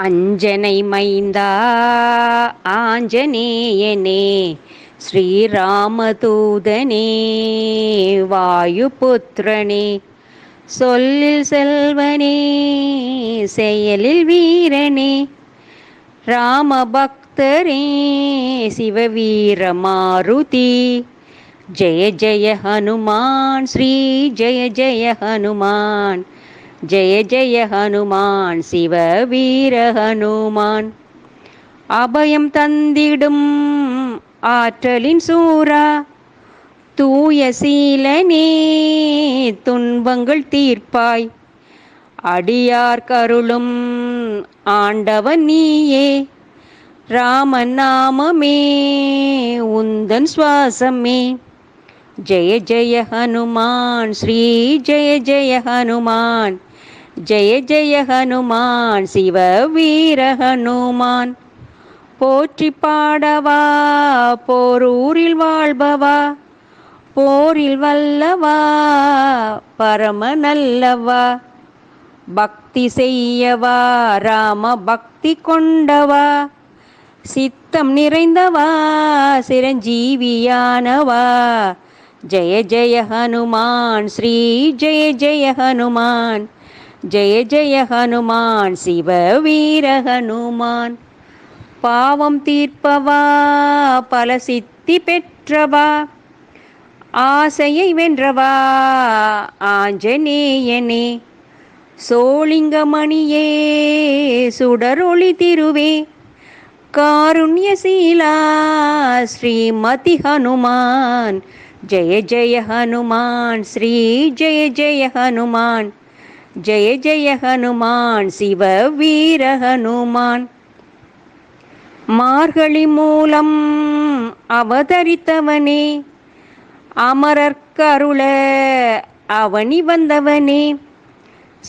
அஞ்சனை மைந்தா ஆஞ்சநேயனே, ஸ்ரீராமதூதனே, வாயுபுத்திரனே, சொல்லில் செல்வனே, செயலில் வீரனே, ராமபக்தரே, சிவவீர மாருதி, ஜெய ஜெய ஹனுமான், ஸ்ரீ ஜெய ஜெய ஹனுமான், ஜெய ஜெய ஹனுமான், சிவ வீர ஹனுமான். அபயம் தந்திடும் ஆற்றலின் சூரா, தூய சீலனே, துன்பங்கள் தீர்ப்பாய், அடியார் கருளும் ஆண்டவன் நீயே, ராமன் நாமமே உந்தன் சுவாசமே. ஜெய ஜெய ஹனுமான், ஸ்ரீ ஜெய ஜெய ஹனுமான், ஜெய ஜெய ஹனுமான், சிவ வீர ஹனுமான். போற்றி பாடவா போரூரில் வாழ்பவா, போரில் வல்லவா, பரம நல்லவா, பக்தி செய்யவா, ராம பக்தி கொண்டவா, சித்தம் நிறைந்தவா, சிரஞ்சீவியானவா. ஜெய ஜெய ஹனுமான், ஸ்ரீ ஜெய ஜெய ஹனுமான், ஜெய ஜெய ஹனுமான், சிவ வீர ஹனுமான். பாவம் தீர்ப்பவா, பல சித்தி பெற்றவா, ஆசையை வென்றவா, ஆஞ்சநேயனே, சோளிங்கமணியே, சுடரொளி திருவே, காருண்யசீலா, ஸ்ரீமதி ஹனுமான். ஜெய ஜெய ஹனுமான், ஸ்ரீ ஜெய ஜெய ஹனுமான், ஜெய ஜெய ஹனுமான், சிவ வீர ஹனுமான். மார்கழி மூலம் அவதரித்தவனே, அமரர்க்கருள அவனி வந்தவனே,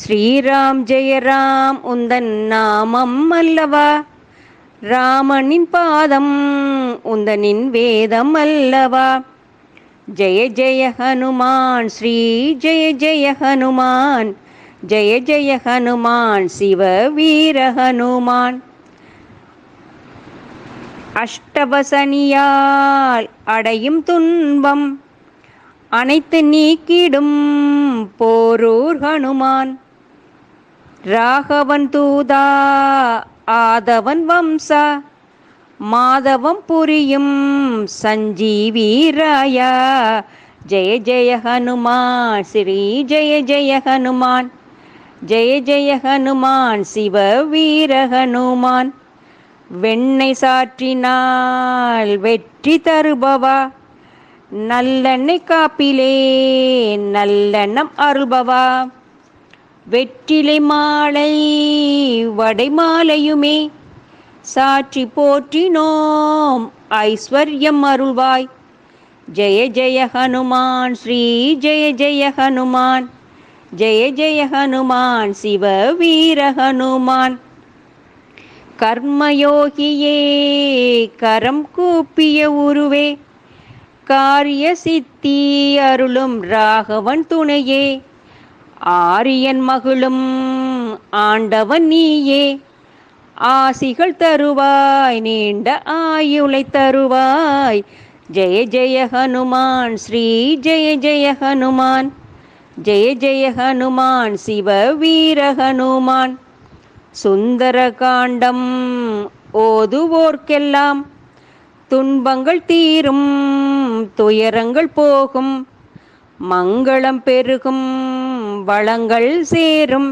ஸ்ரீராம் ஜெயராம் உந்தன் நாமம் அல்லவா, ராமனின் பாதம் உந்தனின் வேதம் அல்லவா. ஜெய ஜெய ஹனுமான், ஸ்ரீ ஜெய ஜெய ஹனுமான், ஜெய ஜெய ஹனுமான், சிவ வீர ஹனுமான். அஷ்டவசனியால் அடையும் துன்பம் அனைத்து நீக்கிடும் போரூர் ஹனுமான். ராகவன் தூதா, ஆதவன் வம்சா, மாதவம் புரியும் சஞ்சீவீராயா. ஜெய ஜெய ஹனுமான், ஸ்ரீ ஜெய ஜெய ஹனுமான், ஜெய ஜெய ஹனுமான், சிவ வீர ஹனுமான். வெண்ணெய் சாற்றினால் வெற்றி தருபவா, நல்லெண்ணெய் காப்பிலே நல்லெண்ணம் அருள்பவா, வெற்றிலை மாலை வடை மாலையுமே சாற்றி போற்றினோம் ஐஸ்வர்யம் அருள்வாய். ஜெய ஜெய ஹனுமான், ஸ்ரீ ஜெய ஜெய ஹனுமான், ஜெய ஜெய ஹனுமான், சிவ வீர ஹனுமான். கர்மயோகியே, கரம் கூப்பிய உருவே, காரிய சித்தி அருளும் ராகவன் துணையே, ஆரியன் மகளும் ஆண்டவன் நீயே, ஆசிகள் தருவாய், நீண்ட ஆயுளை தருவாய். ஜெய ஜெய ஹனுமான், ஸ்ரீ ஜெய ஜெய ஹனுமான், ஜெய ஜெய ஹனுமான், சிவ வீர ஹனுமான். சுந்தர காண்டம் ஓதுவோர்க்கெல்லாம் துன்பங்கள் தீரும், துயரங்கள் போகும், மங்களம் பெருகும், வளங்கள் சேரும்,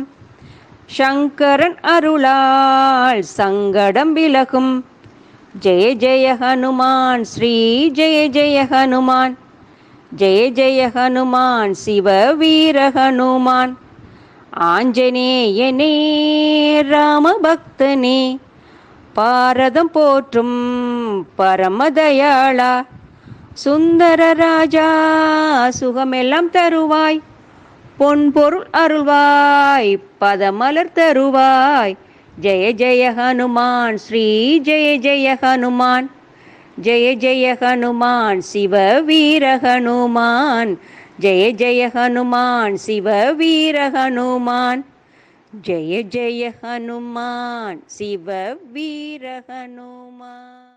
சங்கரன் அருளால் சங்கடம் விலகும். ஜெய ஜெய ஹனுமான், ஸ்ரீ ஜெய ஜெய ஹனுமான், ஜெய ஜெய ஹனுமான், சிவ வீர ஹனுமான். ஆஞ்சநேயனே, ராமபக்தனே, பாரதம் போற்றும் பரமதயாளா, சுந்தர ராஜா, சுகமெல்லாம் தருவாய், பொன்பொருள் அருள்வாய், பதமலர் தருவாய். ஜெய ஜெய ஹனுமான், ஸ்ரீ ஜெய ஜெய ஹனுமான், ஜெய ஜெய ஹனுமான், சிவ வீர ஹனுமான். ஜெய ஜெய ஹனுமான், சிவ வீர ஹனுமான். ஜெய ஜெய ஹனுமான் சிவ வீர ஹனுமான்.